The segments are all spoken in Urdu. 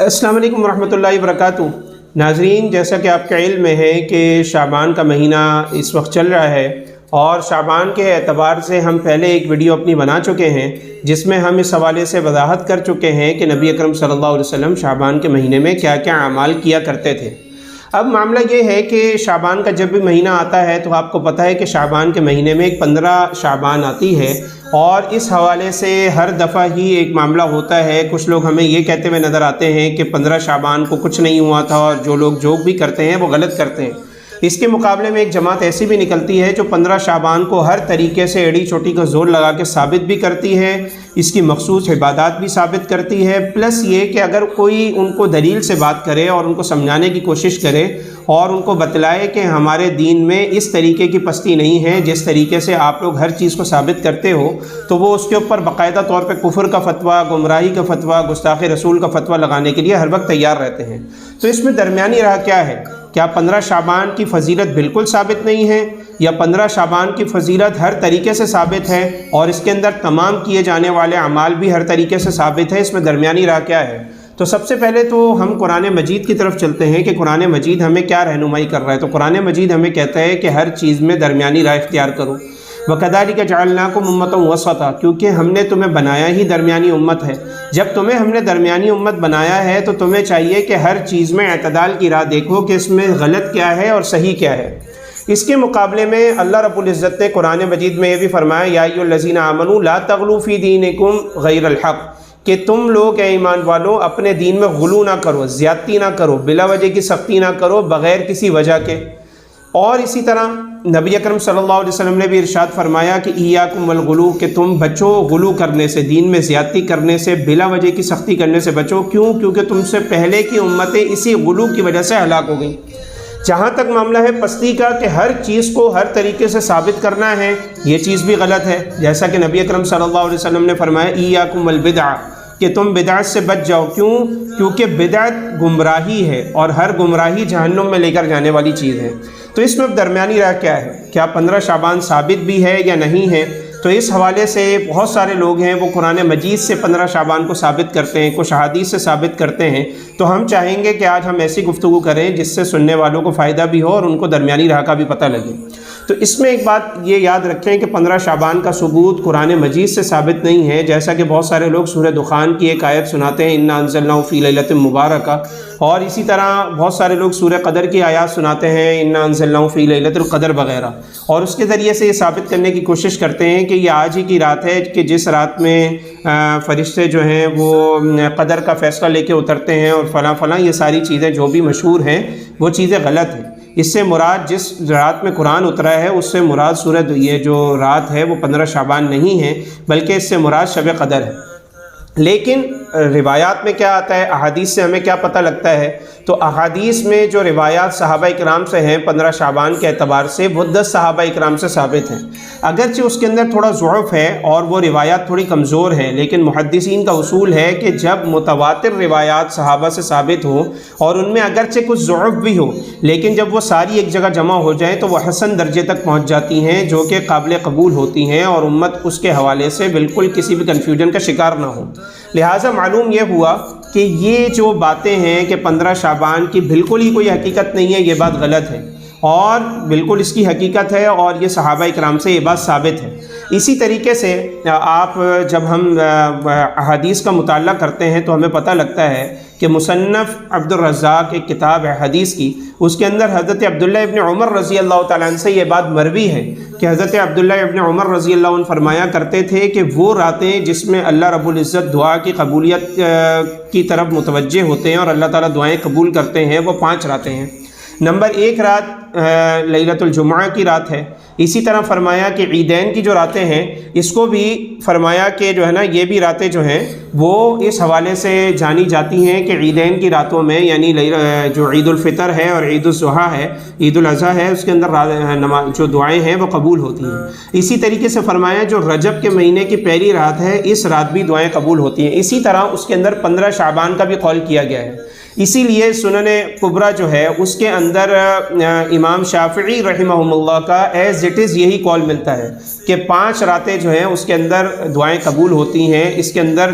السلام علیکم ورحمۃ اللہ وبرکاتہ۔ ناظرین، جیسا کہ آپ کا علم میں ہے کہ شعبان کا مہینہ اس وقت چل رہا ہے، اور شعبان کے اعتبار سے ہم پہلے ایک ویڈیو اپنی بنا چکے ہیں جس میں ہم اس حوالے سے وضاحت کر چکے ہیں کہ نبی اکرم صلی اللہ علیہ وسلم شعبان کے مہینے میں کیا کیا اعمال کیا کرتے تھے۔ اب معاملہ یہ ہے کہ شعبان کا جب بھی مہینہ آتا ہے تو آپ کو پتہ ہے کہ شعبان کے مہینے میں 15 شعبان آتی ہے، اور اس حوالے سے ہر دفعہ ہی ایک معاملہ ہوتا ہے۔ کچھ لوگ ہمیں یہ کہتے ہوئے نظر آتے ہیں کہ 15 شعبان کو کچھ نہیں ہوا تھا، اور جو لوگ جو بھی کرتے ہیں وہ غلط کرتے ہیں۔ اس کے مقابلے میں ایک جماعت ایسی بھی نکلتی ہے جو 15 شعبان کو ہر طریقے سے ایڑی چوٹی کا زور لگا کے ثابت بھی کرتی ہے، اس کی مخصوص عبادات بھی ثابت کرتی ہے، پلس یہ کہ اگر کوئی ان کو دلیل سے بات کرے اور ان کو سمجھانے کی کوشش کرے اور ان کو بتلائے کہ ہمارے دین میں اس طریقے کی پستی نہیں ہے جس طریقے سے آپ لوگ ہر چیز کو ثابت کرتے ہو، تو وہ اس کے اوپر باقاعدہ طور پہ کفر کا فتویٰ، گمراہی کا فتویٰ، گستاخ رسول کا فتویٰ لگانے کے لیے ہر وقت تیار رہتے ہیں۔ تو اس میں درمیانی راہ کیا ہے؟ کیا 15 شعبان کی فضیلت بالکل ثابت نہیں ہے، یا 15 شعبان کی فضیلت ہر طریقے سے ثابت ہے اور اس کے اندر تمام کیے جانے والے اعمال بھی ہر طریقے سے ثابت ہے؟ اس میں درمیانی راہ کیا ہے؟ تو سب سے پہلے تو ہم قرآن مجید کی طرف چلتے ہیں کہ قرآن مجید ہمیں کیا رہنمائی کر رہا ہے۔ تو قرآن مجید ہمیں کہتا ہے کہ ہر چیز میں درمیانی راہ اختیار کرو۔ وَكَذَلِكَ جَعَلْنَاكُمْ أُمَّةً وَسَطًا، کیونکہ ہم نے تمہیں بنایا ہی درمیانی امت ہے۔ جب تمہیں ہم نے درمیانی امت بنایا ہے تو تمہیں چاہیے کہ ہر چیز میں اعتدال کی راہ دیکھو کہ اس میں غلط کیا ہے اور صحیح کیا ہے۔ اس کے مقابلے میں اللہ رب العزت نے قرآن مجید میں یہ بھی فرمایا، یا ایھا الذین آمنوا لا تغلوا فی دینکم غیر الحق، کہ تم لوگ اے ایمان والو اپنے دین میں غلو نہ کرو، زیادتی نہ کرو، بلا وجہ کی سختی نہ کرو، بغیر کسی وجہ کے۔ اور اسی طرح نبی اکرم صلی اللہ علیہ وسلم نے بھی ارشاد فرمایا کہ ایاکم والغلو، کہ تم بچو غلو کرنے سے، دین میں زیادتی کرنے سے، بلا وجہ کی سختی کرنے سے بچو۔ کیوں؟ کیونکہ تم سے پہلے کی امتیں اسی غلو کی وجہ سے ہلاک ہو گئیں۔ جہاں تک معاملہ ہے پستی کا کہ ہر چیز کو ہر طریقے سے ثابت کرنا ہے، یہ چیز بھی غلط ہے۔ جیسا کہ نبی اکرم صلی اللہ علیہ وسلم نے فرمایا ایاکم والبدع، کہ تم بدعت سے بچ جاؤ۔ کیوں؟ کیونکہ بدعت گمراہی ہے، اور ہر گمراہی جہنم میں لے کر جانے والی چیز ہے۔ تو اس میں درمیانی راہ کیا ہے؟ کیا 15 شعبان ثابت بھی ہے یا نہیں ہے؟ تو اس حوالے سے بہت سارے لوگ ہیں وہ قرآن مجید سے 15 شعبان کو ثابت کرتے ہیں، کچھ احادیث سے ثابت کرتے ہیں۔ تو ہم چاہیں گے کہ آج ہم ایسی گفتگو کریں جس سے سننے والوں کو فائدہ بھی ہو اور ان کو درمیانی راہ کا بھی پتہ لگے۔ تو اس میں ایک بات یہ یاد رکھیں کہ 15 شعبان کا ثبوت قرآن مجید سے ثابت نہیں ہے، جیسا کہ بہت سارے لوگ سورہ دخان کی ایک آیت سناتے ہیں، انا انزلناہ فی لیلۃ مبارکہ، اور اسی طرح بہت سارے لوگ سورہ قدر کی آیات سناتے ہیں، انا انزلناہ فی لیلۃ القدر وغیرہ، اور اس کے ذریعے سے یہ ثابت کرنے کی کوشش کرتے ہیں کہ یہ آج ہی کی رات ہے کہ جس رات میں فرشتے جو ہیں وہ قدر کا فیصلہ لے کے اترتے ہیں، اور فلاں فلاں یہ ساری چیزیں جو بھی مشہور ہیں وہ چیزیں غلط ہیں۔ اس سے مراد جس رات میں قرآن اترا ہے اس سے مراد سورہ یہ جو رات ہے وہ 15 شعبان نہیں ہے، بلکہ اس سے مراد شب قدر ہے۔ لیکن روایات میں کیا آتا ہے، احادیث سے ہمیں کیا پتہ لگتا ہے؟ تو احادیث میں جو روایات صحابہ اکرام سے ہیں 15 شعبان کے اعتبار سے، وہ 10 صحابہ اکرام سے ثابت ہیں۔ اگرچہ اس کے اندر تھوڑا ضعف ہے اور وہ روایات تھوڑی کمزور ہیں، لیکن محدثین کا اصول ہے کہ جب متواتر روایات صحابہ سے ثابت ہوں اور ان میں اگرچہ کچھ ضعف بھی ہو، لیکن جب وہ ساری ایک جگہ جمع ہو جائیں تو وہ حسن درجے تک پہنچ جاتی ہیں، جو کہ قابل قبول ہوتی ہیں، اور امت اس کے حوالے سے بالکل کسی بھی کنفیوژن کا شکار نہ ہو۔ لہٰذا معلوم یہ ہوا کہ یہ جو باتیں ہیں کہ 15 شعبان کی بالکل ہی کوئی حقیقت نہیں ہے، یہ بات غلط ہے، اور بالکل اس کی حقیقت ہے، اور یہ صحابہ اکرام سے یہ بات ثابت ہے۔ اسی طریقے سے آپ جب ہم احادیث کا مطالعہ کرتے ہیں تو ہمیں پتہ لگتا ہے کہ مصنف عبد الرزاق ایک کتاب ہے حدیث کی، اس کے اندر حضرت عبداللہ ابن عمر رضی اللہ تعالیٰ عنہ سے یہ بات مروی ہے کہ حضرت عبداللہ ابن عمر رضی اللہ عنہ فرمایا کرتے تھے کہ وہ راتیں جس میں اللہ رب العزت دعا کی قبولیت کی طرف متوجہ ہوتے ہیں اور اللہ تعالیٰ دعائیں قبول کرتے ہیں، وہ 5 راتیں ہیں۔ نمبر 1 رات لیلۃ الجمعہ کی رات ہے۔ اسی طرح فرمایا کہ عیدین کی جو راتیں ہیں اس کو بھی فرمایا کہ جو ہے نا یہ بھی راتیں جو ہیں وہ اس حوالے سے جانی جاتی ہیں کہ عیدین کی راتوں میں، یعنی جو عید الفطر ہے اور عید الاضحیٰ ہے، عید الاضحیٰ ہے، اس کے اندر جو دعائیں ہیں وہ قبول ہوتی ہیں۔ اسی طریقے سے فرمایا جو رجب کے مہینے کی پہلی رات ہے اس رات بھی دعائیں قبول ہوتی ہیں۔ اسی طرح اس کے اندر 15 شعبان کا بھی قول کیا گیا ہے۔ اسی لیے سنن کبریٰ جو ہے اس کے اندر امام شافعی رحمہ اللہ کا ایز اٹ از یہی قول ملتا ہے کہ 5 راتیں جو ہیں اس کے اندر دعائیں قبول ہوتی ہیں۔ اس کے اندر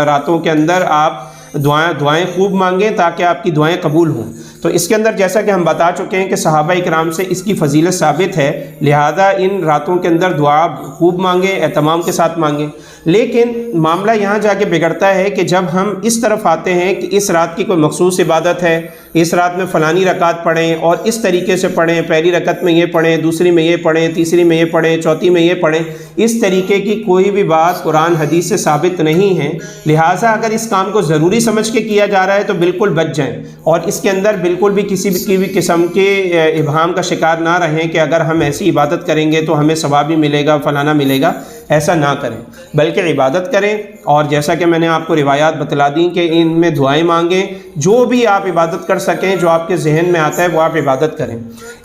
راتوں کے اندر آپ دعائیں خوب مانگیں تاکہ آپ کی دعائیں قبول ہوں۔ تو اس کے اندر جیسا کہ ہم بتا چکے ہیں کہ صحابہ اکرام سے اس کی فضیلت ثابت ہے، لہذا ان راتوں کے اندر دعا خوب مانگیں، اہتمام کے ساتھ مانگیں۔ لیکن معاملہ یہاں جا کے بگڑتا ہے کہ جب ہم اس طرف آتے ہیں کہ اس رات کی کوئی مخصوص عبادت ہے، اس رات میں فلانی رکعت پڑھیں اور اس طریقے سے پڑھیں، پہلی رکعت میں یہ پڑھیں، دوسری میں یہ پڑھیں، تیسری میں یہ پڑھیں، چوتھی میں یہ پڑھیں، اس طریقے کی کوئی بھی بات قرآن حدیث سے ثابت نہیں ہے۔ لہٰذا اگر اس کام کو ضروری سمجھ کے کیا جا رہا ہے تو بالکل بچ جائیں، اور اس کے اندر بالکل بھی کسی بھی قسم کے ابہام کا شکار نہ رہیں کہ اگر ہم ایسی عبادت کریں گے تو ہمیں ثواب بھی ملے گا، فلانا ملے گا۔ ایسا نہ کریں، بلکہ عبادت کریں، اور جیسا کہ میں نے آپ کو روایات بتلا دیں کہ ان میں دعائیں مانگیں، جو بھی آپ عبادت کر سکیں، جو آپ کے ذہن میں آتا ہے وہ آپ عبادت کریں۔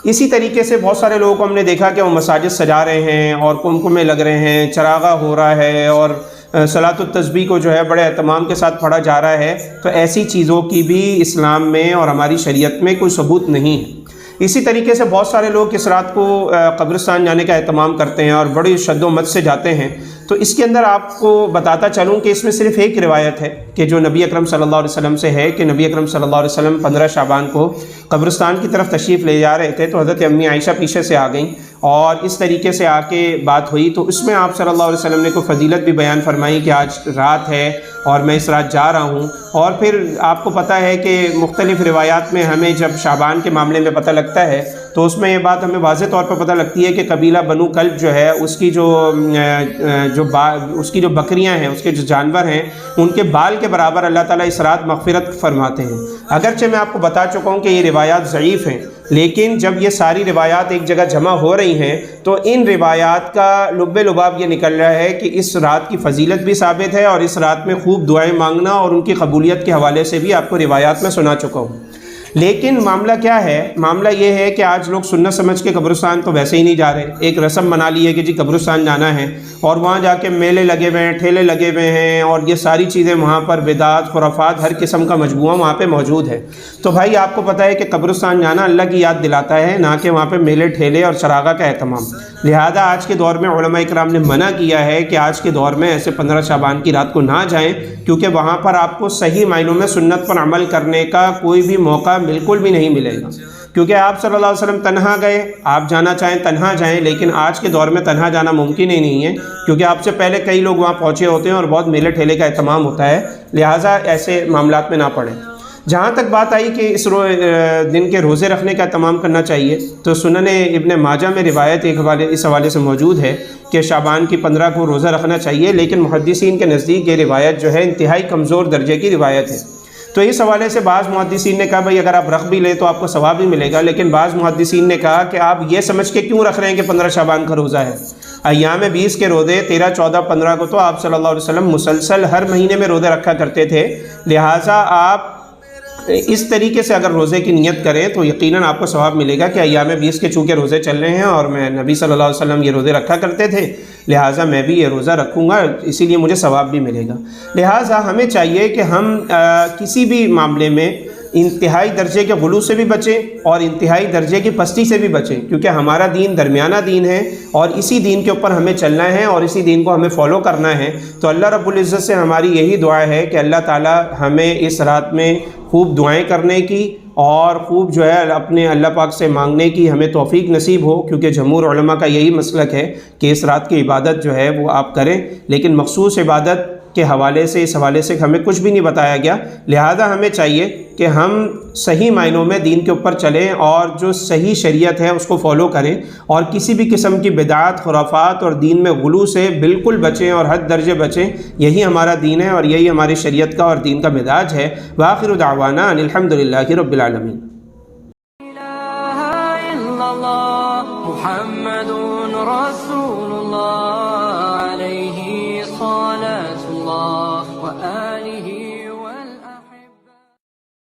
اسی طریقے سے بہت سارے لوگوں کو ہم نے دیکھا کہ وہ مساجد سجا رہے ہیں اور کمکمے لگ رہے ہیں، چراغاں ہو رہا ہے اور صلاۃ التسبیح کو جو ہے بڑے اہتمام کے ساتھ پڑھا جا رہا ہے، تو ایسی چیزوں کی بھی اسلام میں اور ہماری شریعت میں کوئی ثبوت نہیں ہے۔ اسی طریقے سے بہت سارے لوگ اس رات کو قبرستان جانے کا اہتمام کرتے ہیں اور بڑی شد و مت سے جاتے ہیں۔ تو اس کے اندر آپ کو بتاتا چلوں کہ اس میں صرف ایک روایت ہے کہ جو نبی اکرم صلی اللہ علیہ وسلم سے ہے کہ نبی اکرم صلی اللہ علیہ وسلم 15 شعبان کو قبرستان کی طرف تشریف لے جا رہے تھے، تو حضرت امی عائشہ پیچھے سے آ گئیں اور اس طریقے سے آ کے بات ہوئی، تو اس میں آپ صلی اللہ علیہ وسلم نے کوئی فضیلت بھی بیان فرمائی کہ آج رات ہے اور میں اس رات جا رہا ہوں۔ اور پھر آپ کو پتہ ہے کہ مختلف روایات میں ہمیں جب شعبان کے معاملے میں پتہ لگتا ہے تو اس میں یہ بات ہمیں واضح طور پر پتہ لگتی ہے کہ قبیلہ بنو کلب جو ہے اس کی جو بکریاں ہیں، اس کے جو جانور ہیں، ان کے بال کے برابر اللہ تعالیٰ اس رات مغفرت فرماتے ہیں۔ اگرچہ میں آپ کو بتا چکا ہوں کہ یہ روایات ضعیف ہیں، لیکن جب یہ ساری روایات ایک جگہ جمع ہو رہی ہیں تو ان روایات کا لب لباب یہ نکل رہا ہے کہ اس رات کی فضیلت بھی ثابت ہے، اور اس رات میں خوب دعائیں مانگنا اور ان کی قبولیت کے حوالے سے بھی آپ کو روایات میں سنا چکا ہوں۔ لیکن معاملہ کیا ہے؟ معاملہ یہ ہے کہ آج لوگ سنت سمجھ کے قبرستان تو ویسے ہی نہیں جا رہے، ایک رسم بنا لی ہے کہ جی قبرستان جانا ہے، اور وہاں جا کے میلے لگے ہوئے ہیں، ٹھیلے لگے ہوئے ہیں، اور یہ ساری چیزیں وہاں پر بدعات، خرافات، ہر قسم کا مجموعہ وہاں پہ موجود ہے۔ تو بھائی آپ کو پتہ ہے کہ قبرستان جانا اللہ کی یاد دلاتا ہے، نہ کہ وہاں پہ میلے ٹھیلے اور چراغاں کا اہتمام۔ لہذا آج کے دور میں علماء اکرام نے منع کیا ہے کہ آج کے دور میں ایسے 15 شعبان کی رات کو نہ جائیں، کیونکہ وہاں پر آپ کو صحیح معنوں میں سنت پر عمل کرنے کا کوئی بھی موقع بالکل بھی نہیں ملے گا، کیونکہ آپ صلی اللہ علیہ وسلم تنہا گئے، آپ جانا چاہیں تنہا جائیں، لیکن آج کے دور میں تنہا جانا ممکن ہی نہیں ہے، کیونکہ آپ سے پہلے کئی لوگ وہاں پہنچے ہوتے ہیں اور بہت میلے ٹھیلے کا اہتمام ہوتا ہے، لہٰذا ایسے معاملات میں نہ پڑیں۔ جہاں تک بات آئی کہ اس دن کے روزے رکھنے کا اہتمام کرنا چاہیے، تو سنن ابن ماجہ میں روایت اس حوالے سے موجود ہے کہ شعبان کی 15 کو روزہ رکھنا چاہیے، لیکن محدثین کے نزدیک یہ روایت جو ہے انتہائی کمزور درجے کی روایت ہے۔ تو اس حوالے سے بعض محدثین نے کہا بھائی اگر آپ رکھ بھی لیں تو آپ کو ثواب بھی ملے گا، لیکن بعض محدثین نے کہا کہ آپ یہ سمجھ کے کیوں رکھ رہے ہیں کہ 15 شعبان کا روزہ ہے؟ ایام 20 کے روزے 13، 14، 15 کو تو آپ صلی اللہ علیہ وسلم مسلسل ہر مہینے میں روزے رکھا کرتے تھے، لہٰذا آپ اس طریقے سے اگر روزے کی نیت کریں تو یقیناً آپ کو ثواب ملے گا کہ ایام 20 کے چونکہ روزے چل رہے ہیں اور میں نبی صلی اللہ علیہ وسلم یہ روزے رکھا کرتے تھے، لہٰذا میں بھی یہ روزہ رکھوں گا، اسی لیے مجھے ثواب بھی ملے گا۔ لہٰذا ہمیں چاہیے کہ ہم کسی بھی معاملے میں انتہائی درجے کے غلو سے بھی بچیں اور انتہائی درجے کی پستی سے بھی بچیں، کیونکہ ہمارا دین درمیانہ دین ہے اور اسی دین کے اوپر ہمیں چلنا ہے اور اسی دین کو ہمیں فالو کرنا ہے۔ تو اللہ رب العزت سے ہماری یہی دعا ہے کہ اللہ تعالی ہمیں اس رات میں خوب دعائیں کرنے کی اور خوب جو ہے اپنے اللہ پاک سے مانگنے کی ہمیں توفیق نصیب ہو، کیونکہ جمہور علماء کا یہی مسلک ہے کہ اس رات کی عبادت جو ہے وہ آپ کریں، لیکن مخصوص عبادت کے حوالے سے اس حوالے سے ہمیں کچھ بھی نہیں بتایا گیا، لہذا ہمیں چاہیے کہ ہم صحیح معنوں میں دین کے اوپر چلیں اور جو صحیح شریعت ہے اس کو فالو کریں، اور کسی بھی قسم کی بدعات، خرافات اور دین میں غلو سے بالکل بچیں اور حد درجے بچیں۔ یہی ہمارا دین ہے اور یہی ہماری شریعت کا اور دین کا مزاج ہے۔ وآخر دعوانا ان الحمد للہ رب العالمین۔ محمد رسول